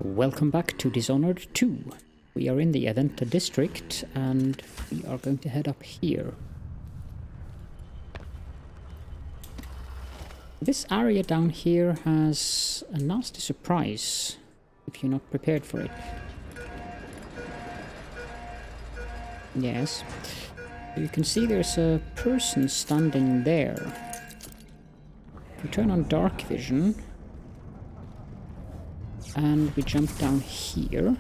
Welcome back to Dishonored 2. We are in the Aventa district and we are going to head up here. This area down here has a nasty surprise if you're not prepared for it. Yes. You can see there's a person standing there. If we turn on dark vision and we jump down here,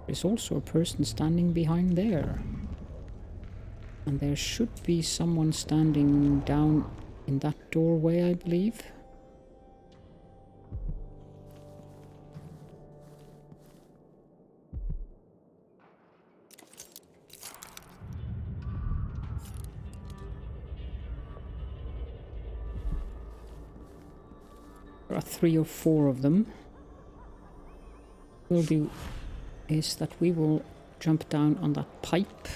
there's also a person standing behind there. And there should be someone standing down in that doorway, I believe. There are 3 or 4 of them. What we'll do is that we will jump down on that pipe.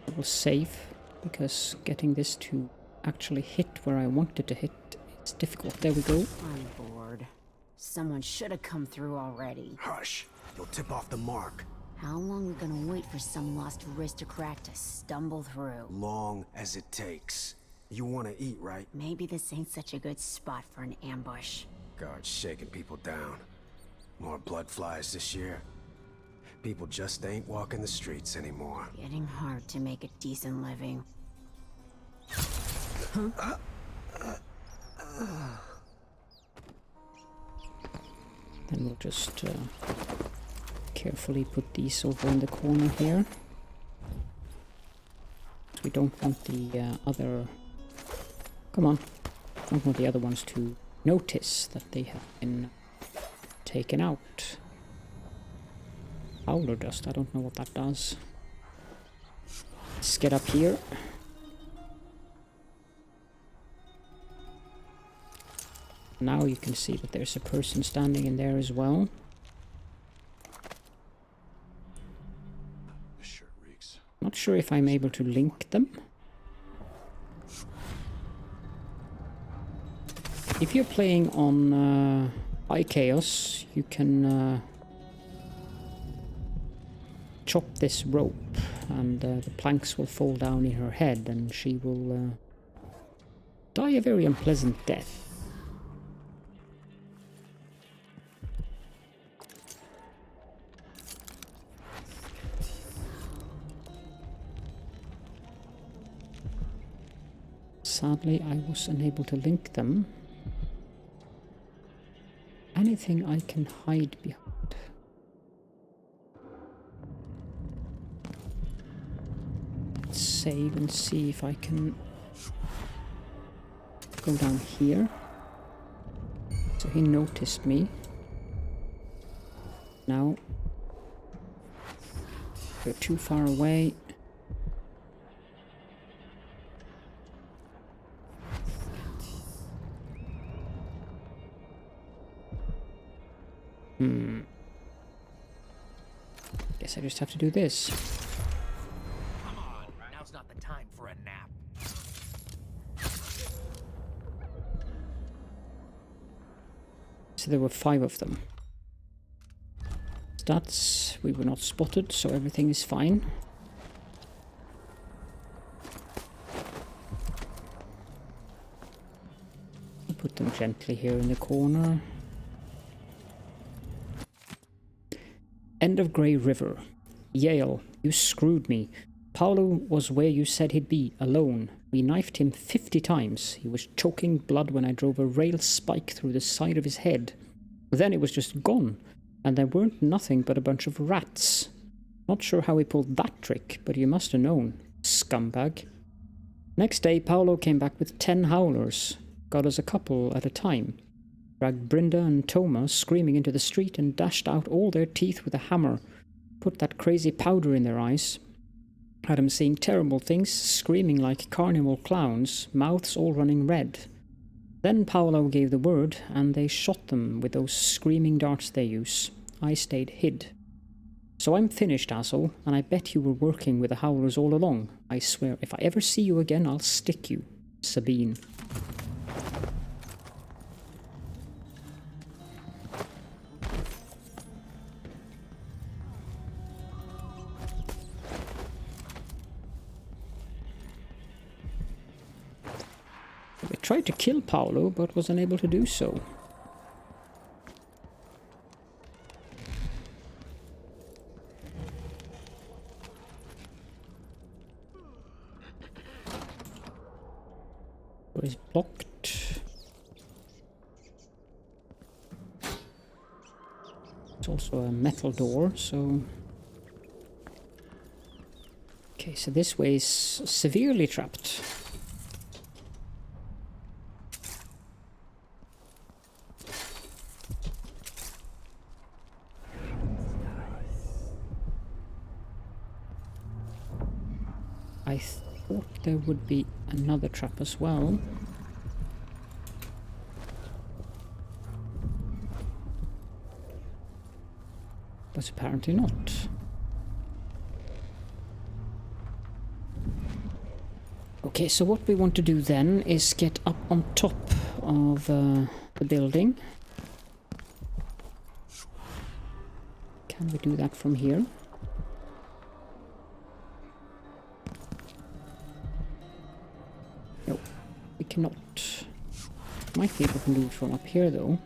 I will save, because getting this to actually hit where I want it to hit is difficult. There we go. I'm bored. Someone should have come through already. Hush! You'll tip off the mark. How long are we gonna wait for some lost aristocrat to stumble through? Long as it takes. You want to eat, right? Maybe this ain't such a good spot for an ambush. God's shaking people down. More blood flies this year. People just ain't walking the streets anymore. Getting hard to make a decent living. Then we'll just carefully put these over in the corner here. We don't want the other... Come on. Don't want the other ones to notice that they have been taken out. Howler dust, I don't know what that does. Let's get up here. Now you can see that there's a person standing in there as well. This shirt reeks. Not sure if I'm able to link them. If you're playing on iChaos, you can chop this rope and the planks will fall down in her head and she will die a very unpleasant death. Sadly, I was unable to link them. Anything I can hide behind? Let's save and see if I can go down here. So he noticed me. Now we're too far away. Guess I just have to do this. Come on, now's not the time for a nap. So there were 5 of them. Stats, we were not spotted, so everything is fine. I'll put them gently here in the corner. End of Grey River. Yale, you screwed me. Paolo was where you said he'd be, alone. We knifed him 50 times. He was choking blood when I drove a rail spike through the side of his head. Then it was just gone, and there weren't nothing but a bunch of rats. Not sure how he pulled that trick, but you must have known, scumbag. Next day, Paolo came back with 10 howlers. Got us a couple at a time. Dragged Brenda and Toma screaming into the street and dashed out all their teeth with a hammer. Put that crazy powder in their eyes. Had them seeing terrible things, screaming like carnival clowns, mouths all running red. Then Paolo gave the word, and they shot them with those screaming darts they use. I stayed hid. So I'm finished, asshole, and I bet you were working with the Howlers all along. I swear, if I ever see you again, I'll stick you. Sabine. I tried to kill Paolo, but was unable to do so. Door is blocked. It's also a metal door, so... Okay, so this way is severely trapped. I thought there would be another trap as well. But apparently not. Okay, so what we want to do then is get up on top of the building. Can we do that from here? No, we cannot. Might be able to move from up here though.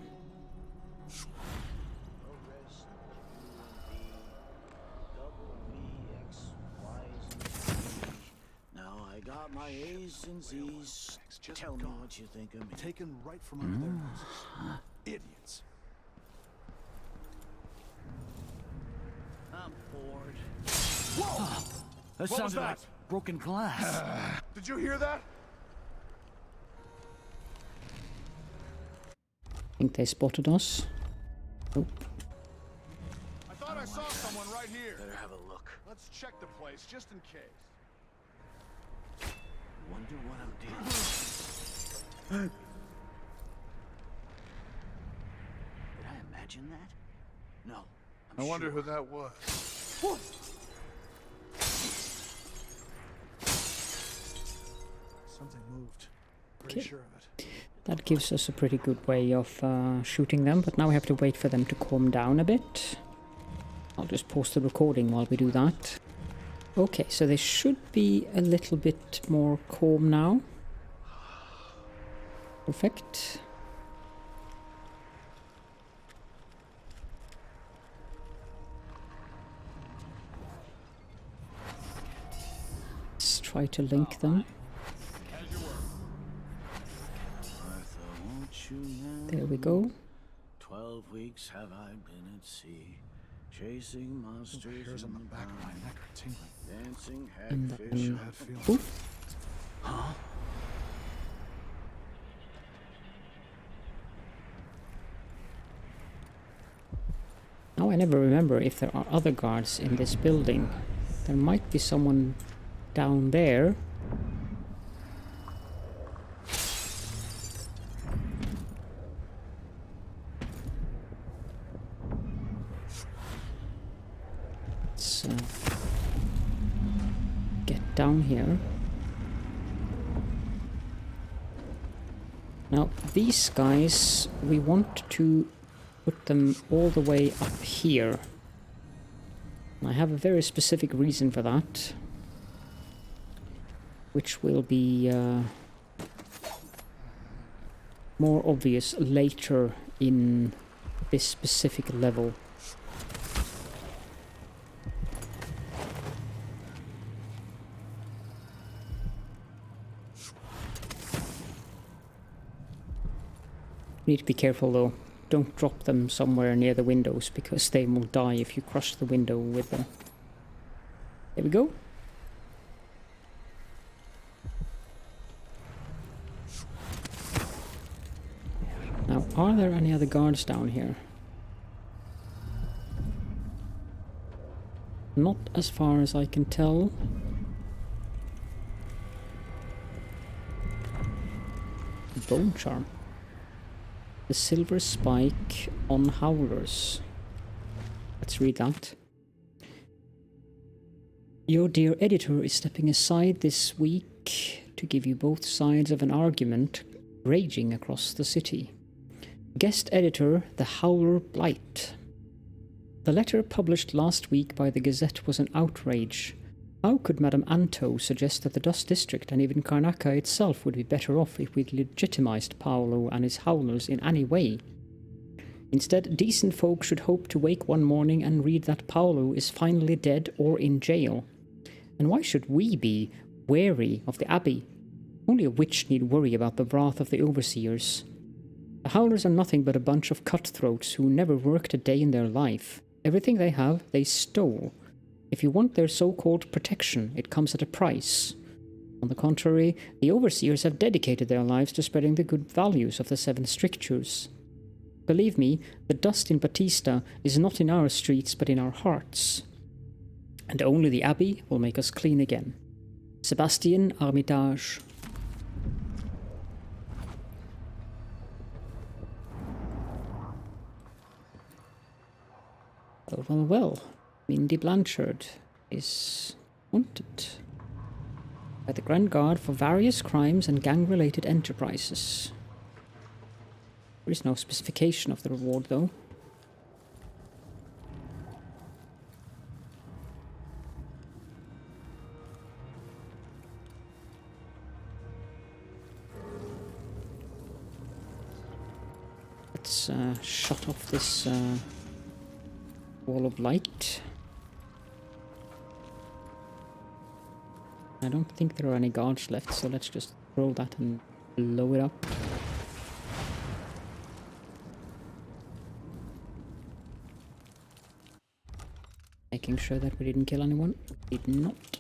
My A's and Z's. Just Tell me gone. what you think of me. Taken right from under their noses. Idiots. I'm bored. Whoa! That What was sounded like that? broken glass. Did you hear that? I think they spotted us. Nope. I thought I saw someone right here. Better have a look. Let's check the place just in case. Wonder what I'm doing. Did I imagine that? No. I wonder who that was. Something moved. Pretty Okay. sure of it. That gives us a pretty good way of shooting them, but now we have to wait for them to calm down a bit. I'll just pause the recording while we do that. Okay, so they should be a little bit more calm now. Perfect. Let's try to link them. Martha, won't you now? There we go. 12 weeks have I been at sea, chasing monsters Hairs on the back of my ground, neck are tingling. dancing And hagfish. then- Bad feeling. Oof. Now I never remember if there are other guards in this building. There might be someone down there. Let's get down here. Now these guys, we want to put them all the way up here. And I have a very specific reason for that, which will be more obvious later in this specific level. Need to be careful though. Don't drop them somewhere near the windows because they will die if you crush the window with them. There we go. Now, are there any other guards down here? Not as far as I can tell. Bone charm. The silver spike on howlers. Let's read that. Your dear editor is stepping aside this week to give you both sides of an argument raging across the city. Guest editor, the Howler Blight. The letter published last week by the Gazette was an outrage. How could Madame Anto suggest that the Dust District and even Karnaca itself would be better off if we'd legitimized Paolo and his howlers in any way? Instead, decent folk should hope to wake one morning and read that Paolo is finally dead or in jail. And why should we be wary of the Abbey? Only a witch need worry about the wrath of the overseers. The howlers are nothing but a bunch of cutthroats who never worked a day in their life. Everything they have, they stole. If you want their so-called protection, it comes at a price. On the contrary, the overseers have dedicated their lives to spreading the good values of the Seven Strictures. Believe me, the dust in Batista is not in our streets but in our hearts. And only the Abbey will make us clean again. Sebastian Armitage. Well. Mindy Blanchard is wanted by the Grand Guard for various crimes and gang-related enterprises. There is no specification of the reward, though. Let's shut off this wall of light. I don't think there are any guards left, so let's just throw that and blow it up. Making sure that we didn't kill anyone. We did not.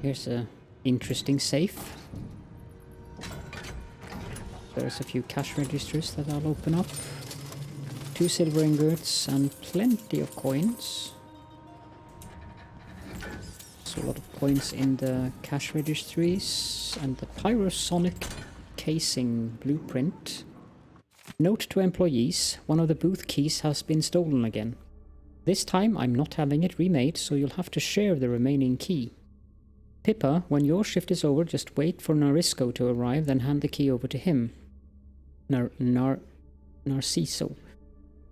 Here's a interesting safe. There's a few cash registers that I'll open up. 2 silver ingots and plenty of coins. So a lot of coins in the cash registries and the pyrosonic casing blueprint. Note to employees, one of the booth keys has been stolen again. This time I'm not having it remade, so you'll have to share the remaining key. Pippa, when your shift is over, just wait for Narisco to arrive, then hand the key over to him. Narciso.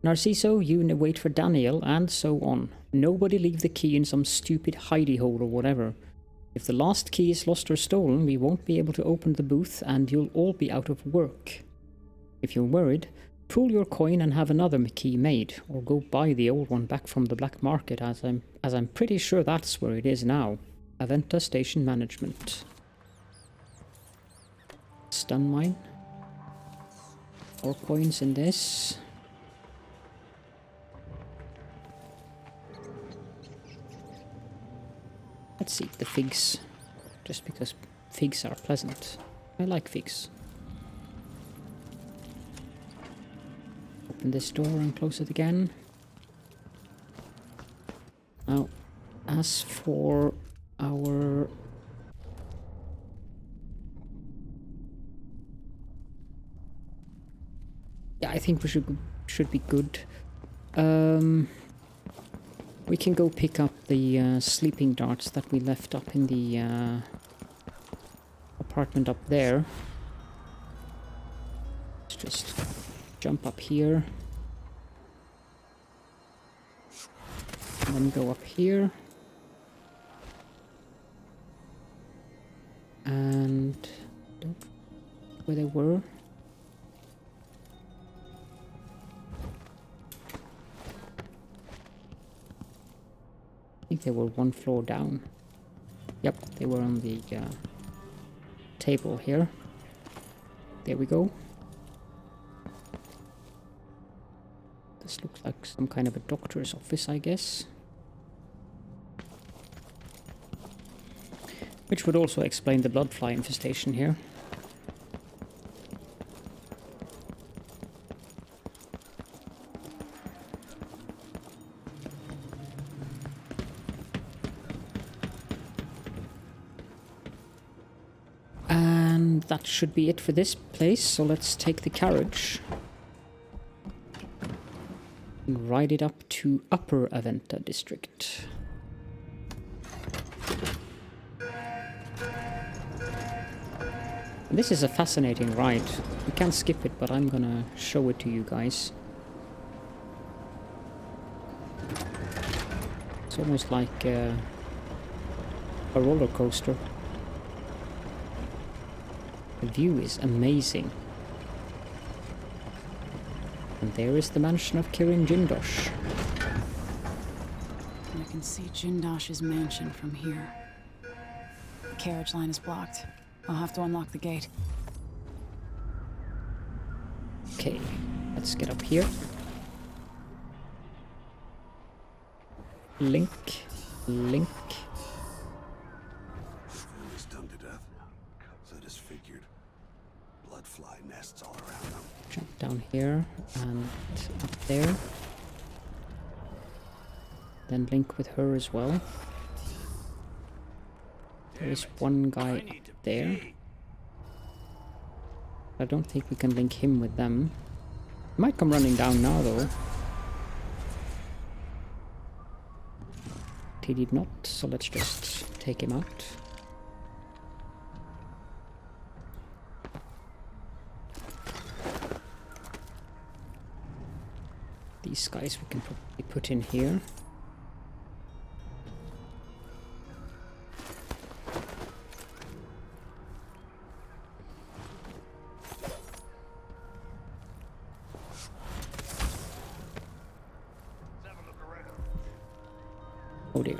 Narciso, you wait for Daniel, and so on. Nobody leave the key in some stupid hidey hole or whatever. If the last key is lost or stolen, we won't be able to open the booth and you'll all be out of work. If you're worried, pull your coin and have another key made, or go buy the old one back from the black market, as I'm pretty sure that's where it is now. Aventa Station Management. Stun mine. 4 coins in this. Let's eat the figs, just because figs are pleasant. I like figs. Open this door and close it again. Now, as for our... Yeah, I think we should be good. We can go pick up the sleeping darts that we left up in the apartment up there. Let's just jump up here. And then go up here. And where they were. I think they were 1 floor down. Yep, they were on the table here. There we go. This looks like some kind of a doctor's office, I guess. Which would also explain the bloodfly infestation here. And that should be it for this place, so let's take the carriage and ride it up to Upper Aventa district. This is a fascinating ride. You can't skip it, but I'm gonna show it to you guys. It's almost like a roller coaster. The view is amazing. And there is the mansion of Kirin Jindosh. I can see Jindosh's mansion from here. The carriage line is blocked. I'll have to unlock the gate. Okay, let's get up here. Link, Link. He's done to death. So disfigured. Blood fly nests all around them. Jump down here and up there. Then link with her as well. There is one guy up there. I don't think we can link him with them. He might come running down now though. He did not, so let's just take him out. These guys we can probably put in here. Oh dear. I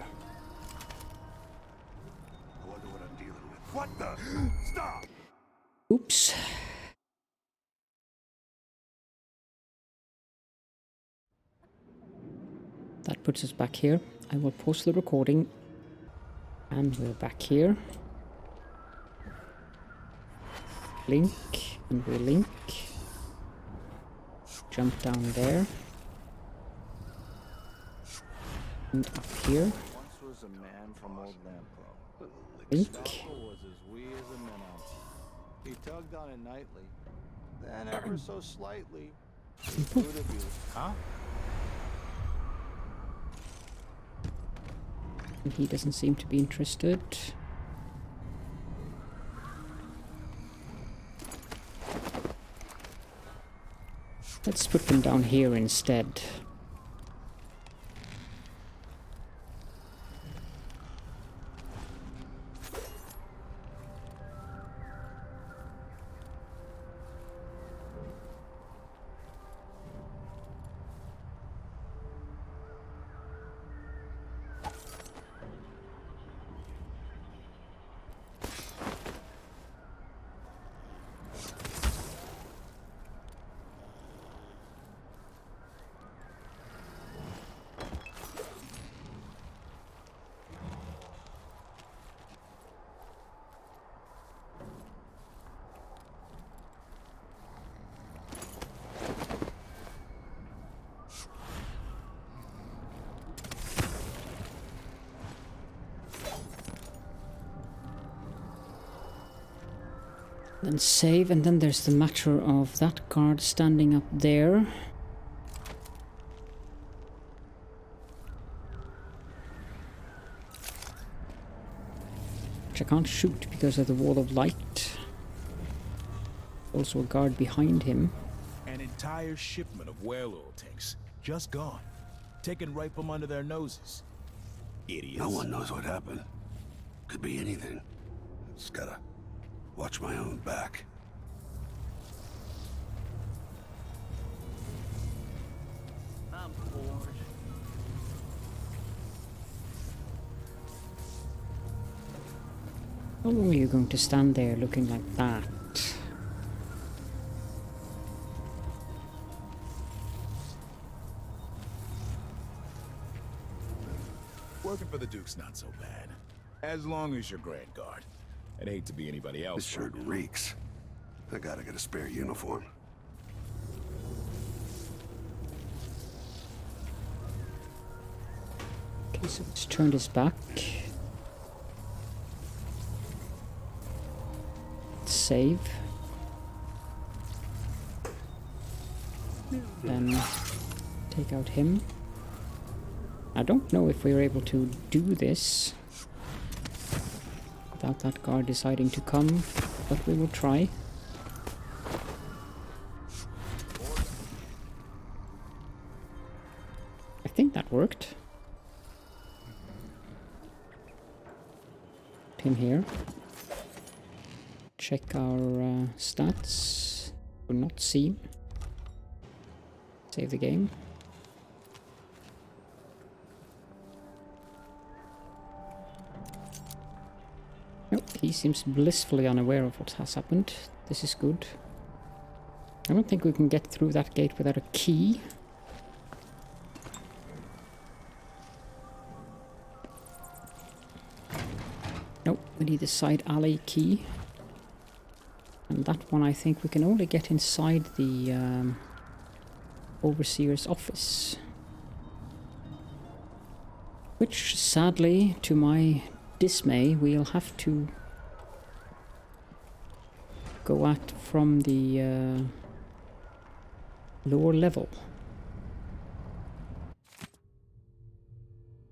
wonder what I'm dealing with. What the? Stop! Oops. That puts us back here. I will pause the recording. And we're back here. Link. And we link. Jump down there. And up here. Once was a man from Old Lampro. Link. Was as wee as a minnow. He tugged on it nightly, then ever so slightly. He food abuse. Huh? And he doesn't seem to be interested. Let's put them down here instead. Then save, and then there's the matter of that guard standing up there. Which I can't shoot because of the wall of light. Also a guard behind him. An entire shipment of whale oil tanks. Just gone. Taken right from under their noses. Idiots. No one knows what happened. Could be anything. Just gotta watch my own back. I'm bored. How long are you going to stand there looking like that? Working for the Duke's not so bad. As long as you're Grand Guard. I'd hate to be anybody else. This shirt reeks. I gotta get a spare uniform. Okay, so let's turn this back. Save. Then Take out him. I don't know if we're able to do this without that guard deciding to come, but we will try. I think that worked. Put him here. Check our stats. Will not see. Save the game. Nope, he seems blissfully unaware of what has happened. This is good. I don't think we can get through that gate without a key. Nope, we need the side alley key. And that one I think we can only get inside the Overseer's office. Which, sadly, to my dismay, we'll have to go at from the lower level.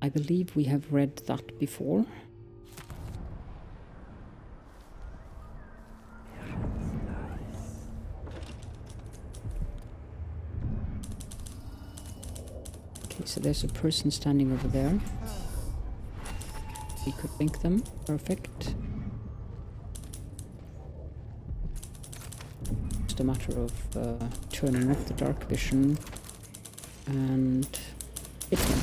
I believe we have read that before. Okay, so there's a person standing over there. We could link them. Perfect. Just a matter of turning off the dark vision and hit him.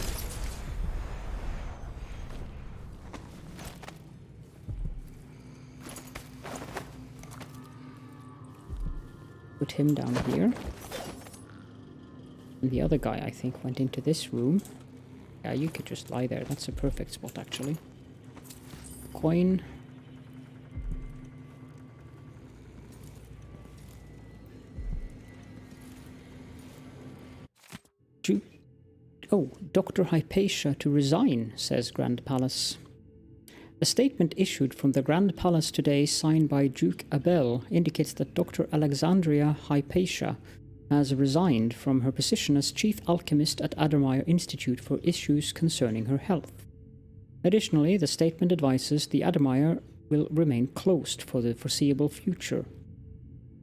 Put him down here. And the other guy, I think, went into this room. Yeah, you could just lie there. That's a perfect spot, actually. Coin. Oh, Dr. Hypatia to resign, says Grand Palace. A statement issued from the Grand Palace today, signed by Duke Abel, indicates that Dr. Alexandria Hypatia has resigned from her position as Chief Alchemist at Addermire Institute for issues concerning her health. Additionally, the statement advises the Addermire will remain closed for the foreseeable future.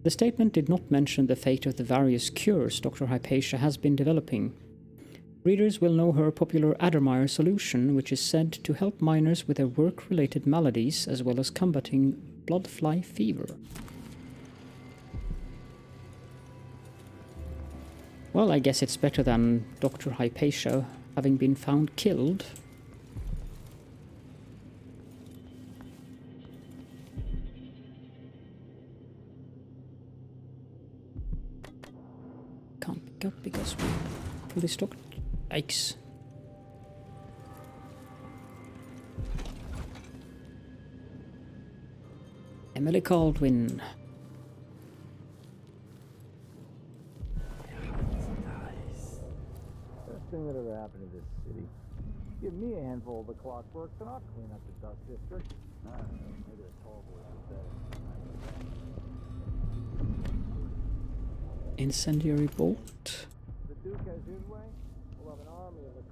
The statement did not mention the fate of the various cures Dr. Hypatia has been developing. Readers will know her popular Addermire solution, which is said to help miners with their work-related maladies as well as combating bloodfly fever. Well, I guess it's better than Dr. Hypatia having been found killed. Can't pick up because we're fully stocked. Yikes. Emily Kaldwin. Best thing that ever happened to this city. Give me a handful of the Clockwork and I'll clean up the dust district. I don't know, maybe the tall boys are better. Incendiary bolt. The Duke has his way. We'll have an army of the...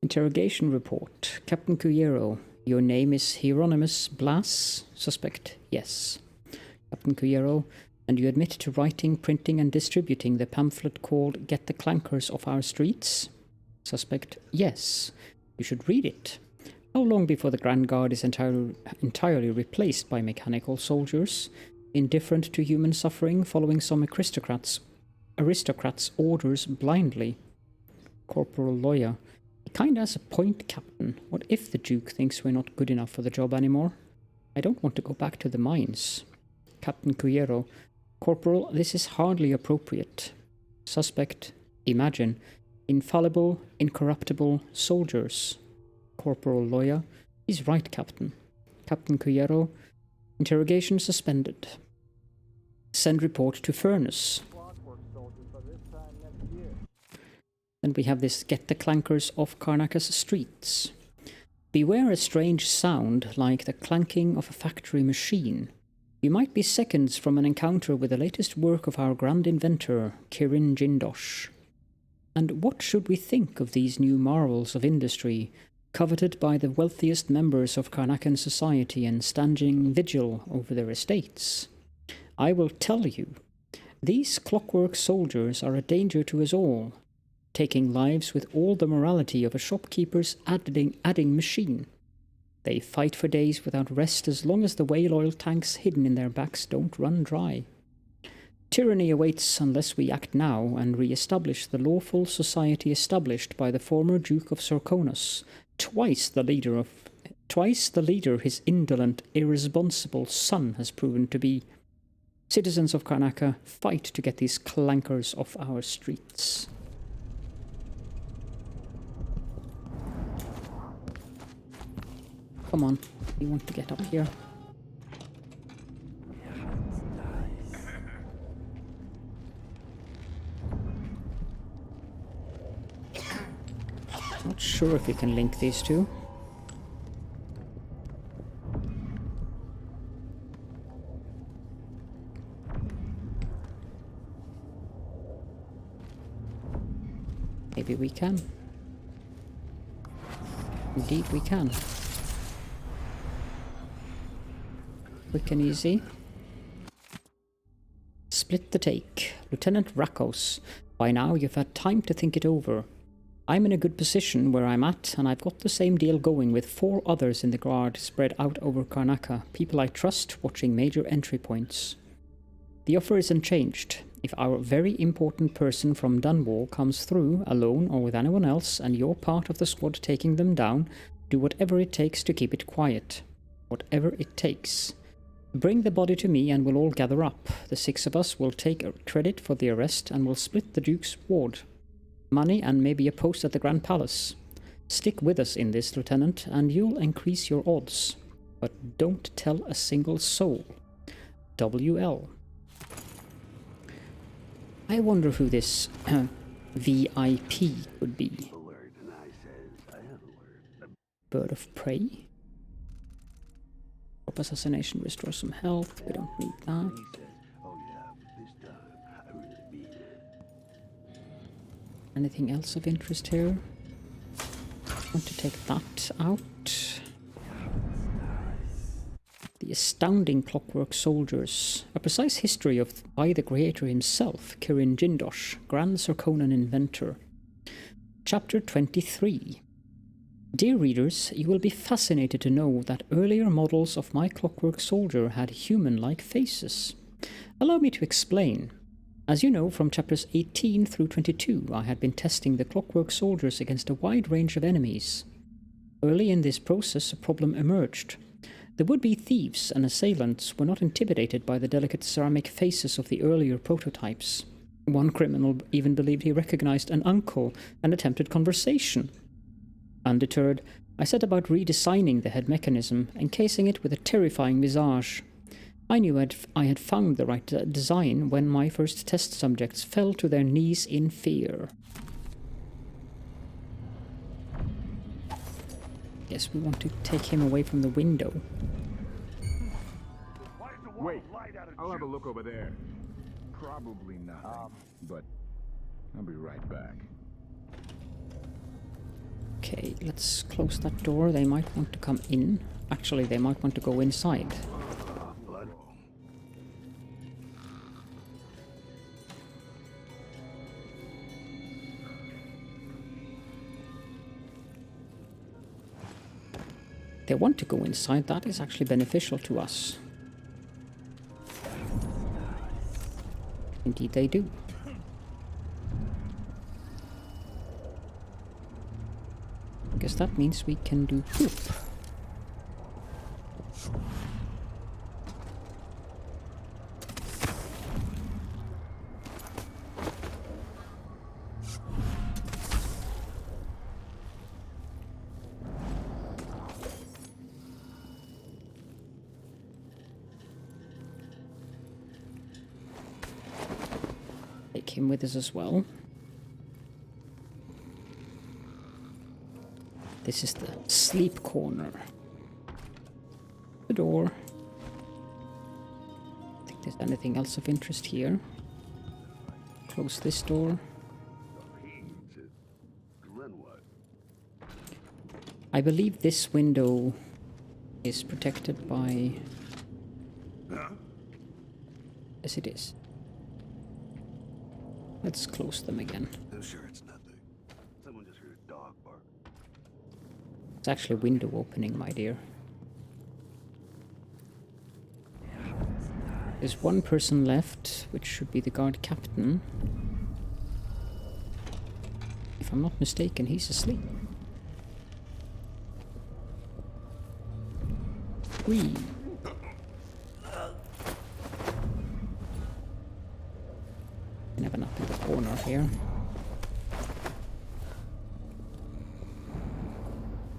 Interrogation report. Captain Cuyero, your name is Hieronymus Blas? Suspect, yes. Captain Cuyero, and you admit to writing, printing and distributing the pamphlet called Get the Clankers Off Our Streets? Suspect, yes. You should read it. How long before the Grand Guard is entirely replaced by mechanical soldiers, indifferent to human suffering, following some aristocrats' orders blindly? Corporal Lawyer, he kinda has a point, Captain. What if the Duke thinks we're not good enough for the job anymore? I don't want to go back to the mines. Captain Cuyero, Corporal, this is hardly appropriate. Suspect, imagine, infallible, incorruptible soldiers. Corporal Lawyer, he's right, Captain. Captain Cuyero, interrogation suspended. Send report to Furnace. Clockwork soldiers by this time next year. Then we have this Get the Clankers Off Karnakas Streets. Beware a strange sound like the clanking of a factory machine. You might be seconds from an encounter with the latest work of our grand inventor, Kirin Jindosh. And what should we think of these new marvels of industry, coveted by the wealthiest members of Karnakan society and standing vigil over their estates? I will tell you, these clockwork soldiers are a danger to us all, taking lives with all the morality of a shopkeeper's adding machine. They fight for days without rest as long as the whale oil tanks hidden in their backs don't run dry. Tyranny awaits unless we act now and re-establish the lawful society established by the former Duke of Sorconus, twice the leader his indolent, irresponsible son has proven to be. Citizens of Karnaca, fight to get these clankers off our streets. Come on, you want to get up here. Not sure if we can link these two. Maybe we can. Indeed we can. Quick and easy. Split the take. Lieutenant Rakos, by now you've had time to think it over. I'm in a good position where I'm at, and I've got the same deal going with 4 others in the guard spread out over Karnaca, people I trust watching major entry points. The offer isn't changed. If our very important person from Dunwall comes through, alone or with anyone else, and you're part of the squad taking them down, do whatever it takes to keep it quiet. Whatever it takes. Bring the body to me and we'll all gather up. The 6 of us will take credit for the arrest and we'll split the Duke's ward. Money and maybe a post at the Grand Palace. Stick with us in this, Lieutenant, and you'll increase your odds. But don't tell a single soul. WL. I wonder who this VIP could be. Bird of Prey. Drop assassination, restore some health. We don't need that. Anything else of interest here? Want to take that out. The astounding Clockwork soldiers. A precise history by the creator himself, Kirin Jindosh, Grand Sarkonan inventor. Chapter 23. Dear readers, you will be fascinated to know that earlier models of my Clockwork soldier had human-like faces. Allow me to explain. As you know, from chapters 18 through 22, I had been testing the Clockwork soldiers against a wide range of enemies. Early in this process, a problem emerged. The would-be thieves and assailants were not intimidated by the delicate ceramic faces of the earlier prototypes. One criminal even believed he recognized an uncle and attempted conversation. Undeterred, I set about redesigning the head mechanism, encasing it with a terrifying visage. I knew I had found the right design when my first test subjects fell to their knees in fear. Guess we want to take him away from the window. Wait, I'll have a look over there. Probably nothing, but I'll be right back. Okay, let's close that door. They might want to come in. Actually, they might want to go inside. They want to go inside. That is actually beneficial to us. Indeed they do. I guess that means we can do poop. Take him with us as well. This is the sleep corner. The door. I think there's anything else of interest here. Close this door. I believe this window is protected by... Yes, it is. Let's close them again. I'm sure it's nothing. Someone just heard a dog bark. It's actually window opening, my dear. There's one person left, which should be the guard captain. If I'm not mistaken, he's asleep. Whee! Can have an up in the corner here.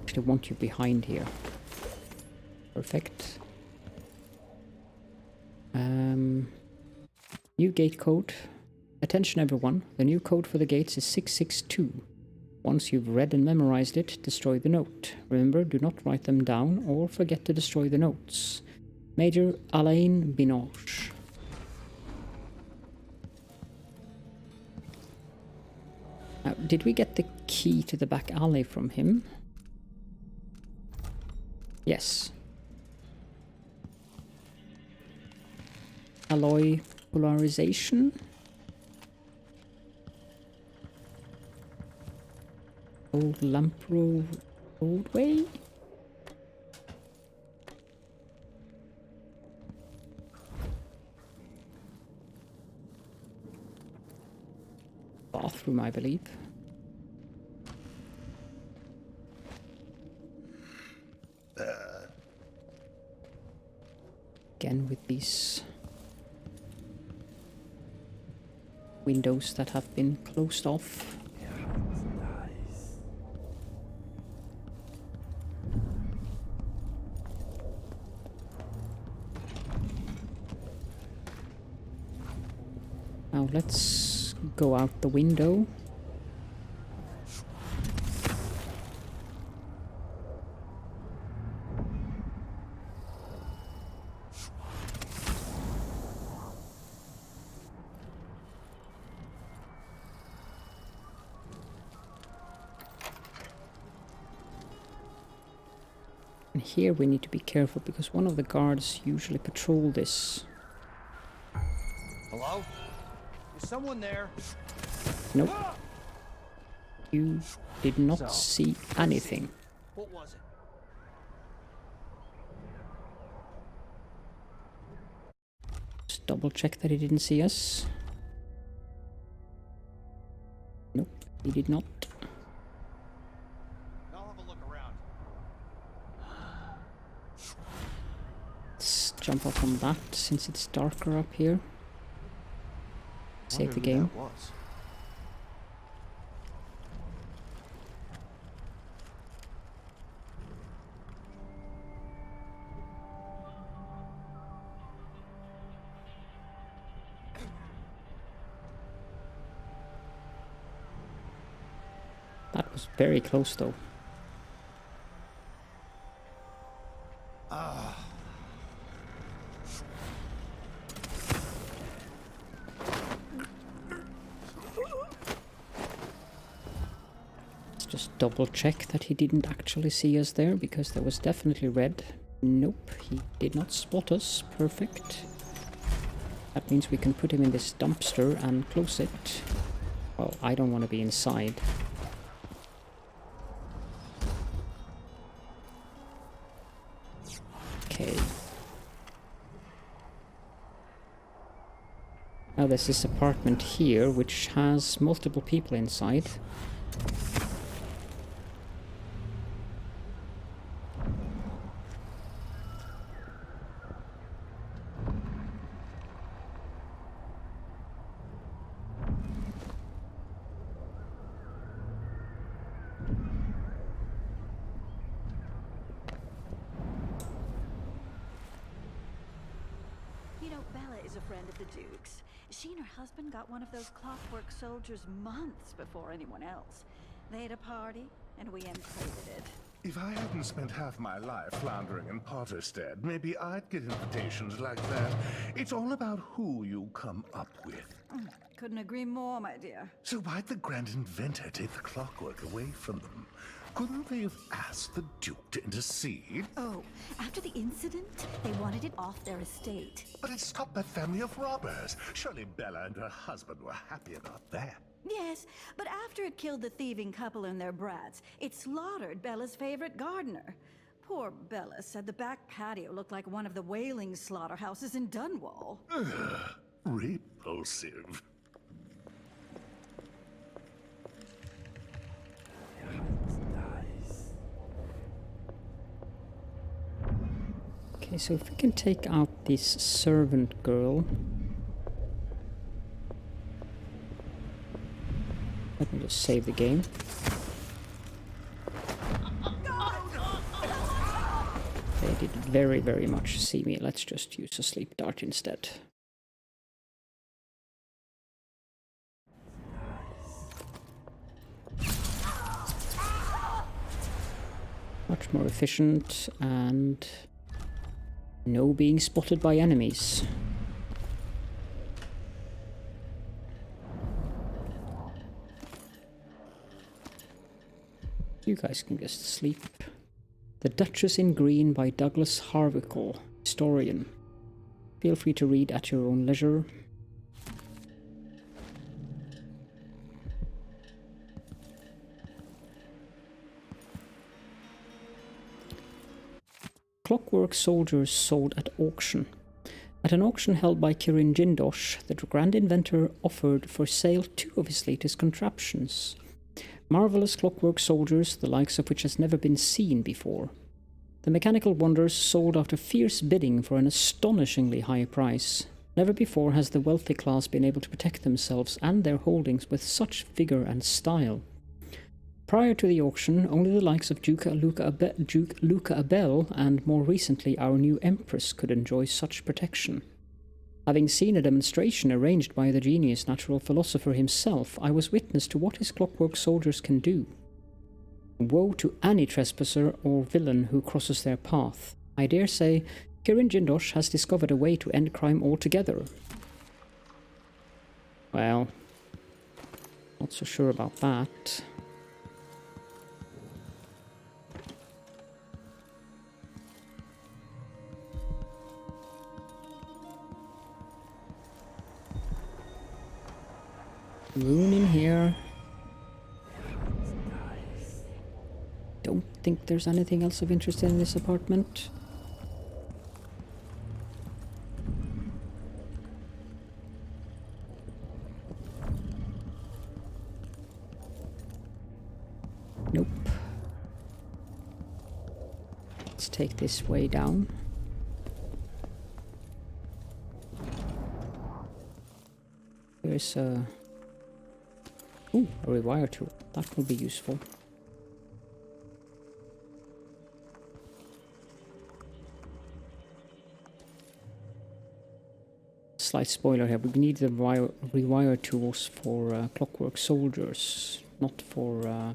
Actually want you behind here. Perfect. New gate code. Attention everyone, the new code for the gates is 662. Once you've read and memorized it, destroy the note. Remember, do not write them down or forget to destroy the notes. Major Alain Binoche. Now, did we get the key to the back alley from him? Yes. Alloy polarization. Old Lampro Roadway. Bathroom, I believe. Again with these windows that have been closed off. Now let's go out the window. And here we need to be careful because one of the guards usually patrol this. Hello? Is someone there? Nope. You did not see anything. What was it? Just double check that he didn't see us. Nope, he did not. I'll have a look around. Let's jump up on that since it's darker up here. Save the game. That was very close though. Just double check that he didn't actually see us there because there was definitely red. Nope, he did not spot us. Perfect. That means we can put him in this dumpster and close it. Well, I don't want to be inside. Okay. Now there's this apartment here which has multiple people inside. You know, Bella is a friend of the Duke's. She and her husband got one of those Clockwork soldiers months before anyone else. They had a party, and we encoded it. If I hadn't spent half my life floundering in Potterstead, maybe I'd get invitations like that. It's all about who you come up with. Couldn't agree more, my dear. So why'd the grand inventor take the clockwork away from them? Couldn't they have asked the Duke to intercede? Oh, after the incident, they wanted it off their estate. But it stopped that family of robbers. Surely Bella and her husband were happy about that. Yes, but after it killed the thieving couple and their brats, it slaughtered Bella's favorite gardener. Poor Bella said the back patio looked like one of the whaling slaughterhouses in Dunwall. Repulsive. Okay, so if we can take out this servant girl. Let me just save the game. They did very, very much see me. Let's just use a sleep dart instead. Much more efficient and no being spotted by enemies. You guys can just sleep. The Duchess in Green by Douglas Harvickle, historian. Feel free to read at your own leisure. Clockwork soldiers sold at auction. At an auction held by Kirin Jindosh, the grand inventor offered for sale 2 of his latest contraptions. Marvelous clockwork soldiers, the likes of which has never been seen before. The mechanical wonders sold after fierce bidding for an astonishingly high price. Never before has the wealthy class been able to protect themselves and their holdings with such vigor and style. Prior to the auction, only the likes of Duke Luca Abel and more recently our new Empress could enjoy such protection. Having seen a demonstration arranged by the genius natural philosopher himself, I was witness to what his clockwork soldiers can do. Woe to any trespasser or villain who crosses their path. I dare say Kirin Jindosh has discovered a way to end crime altogether. Well, not so sure about that. Rune in here. Don't think there's anything else of interest in this apartment. Nope. Let's take this way down. There's a... Ooh, a rewire tool. That will be useful. Slight spoiler here, we need the rewire tools for clockwork soldiers, not for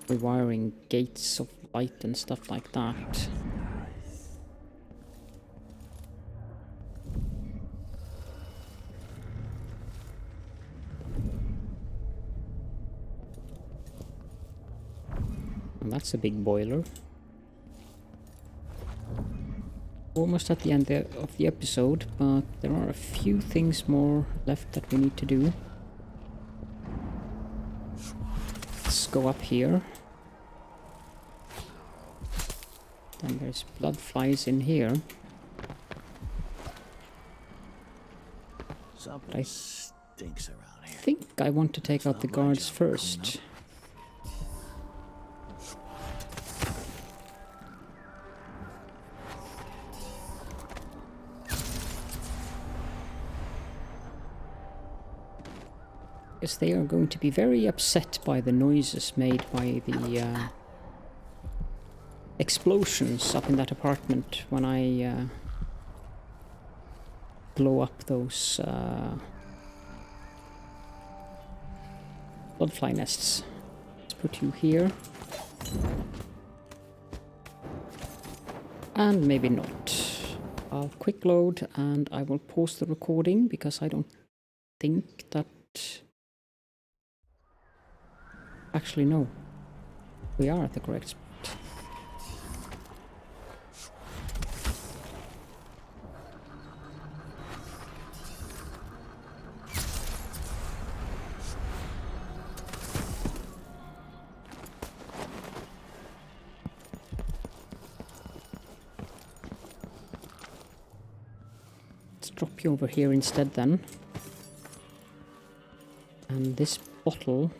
rewiring gates of light and stuff like that. And that's a big boiler. Almost at the end of the episode, but there are a few things more left that we need to do. Let's go up here. Then there's blood flies in here. Something stinks around here. I think I want to take out the guards first. Because they are going to be very upset by the noises made by the explosions up in that apartment when I blow up those bloodfly nests. Let's put you here. And maybe not. I'll quick load and I will pause the recording because I don't think that... Actually, no. We are at the correct spot. Drop you over here instead then. And this bottle,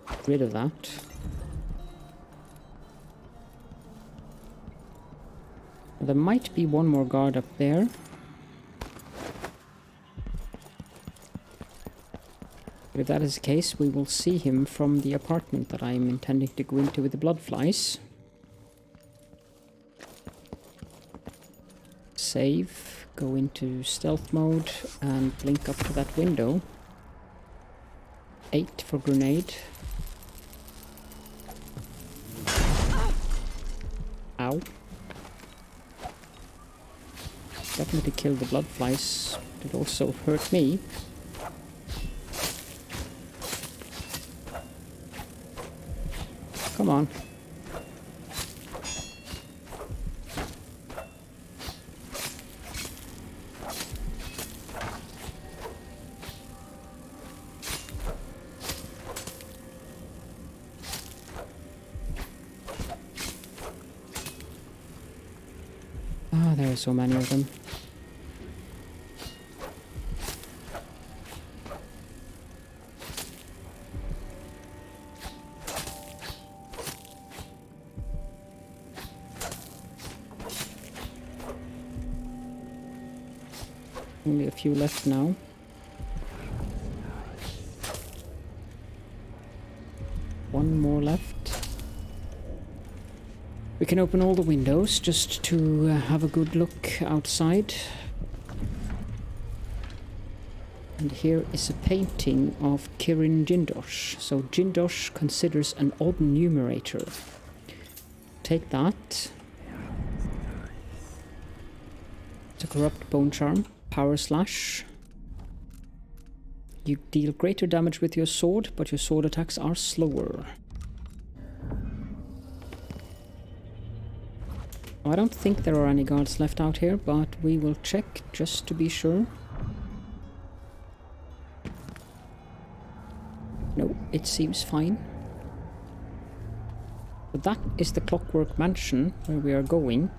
get rid of that. There might be one more guard up there. But if that is the case, we will see him from the apartment that I am intending to go into with the bloodflies. Save. Go into stealth mode and blink up to that window. 8 for grenade. Ow. Definitely killed the bloodflies. It also hurt me. Come on. There are so many of them. Only a few left now. One more left. We can open all the windows just to have a good look outside. And here is a painting of Kirin Jindosh. So Jindosh considers an odd numerator. Take that. It's a corrupt bone charm. Power slash. You deal greater damage with your sword, but your sword attacks are slower. I don't think there are any guards left out here, but we will check just to be sure. No, it seems fine. But that is the Clockwork Mansion where we are going.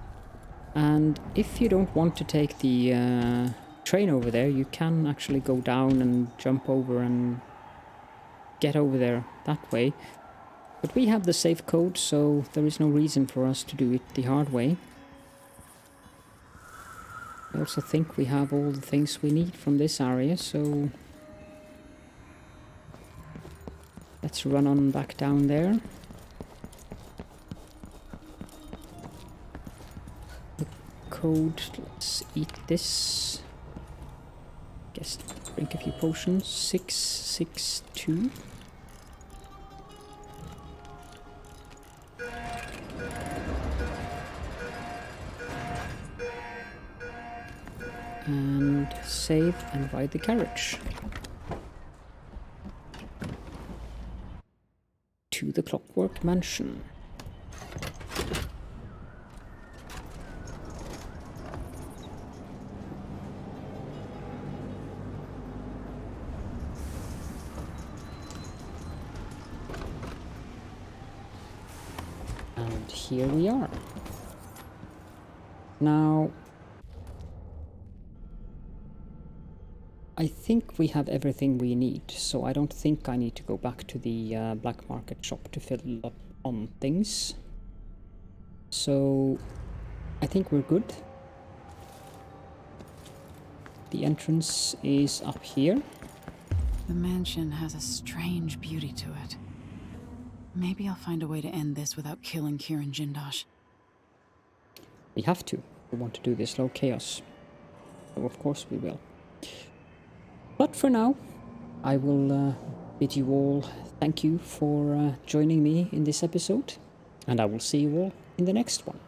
And if you don't want to take the train over there, you can actually go down and jump over and get over there that way. But we have the safe code, so there is no reason for us to do it the hard way. I also think we have all the things we need from this area, so let's run on back down there. The code, let's eat this. Guess drink a few potions. 662. And save and ride the carriage to the Clockwork Mansion. And here we are. Now, I think we have everything we need, so I don't think I need to go back to the black market shop to fill up on things. So I think we're good. The entrance is up here. The mansion has a strange beauty to it. Maybe I'll find a way to end this without killing Kirin Jindosh. We have to. We want to do this low chaos. So of course we will. But for now, I will bid you all thank you for joining me in this episode, and I will see you all in the next one.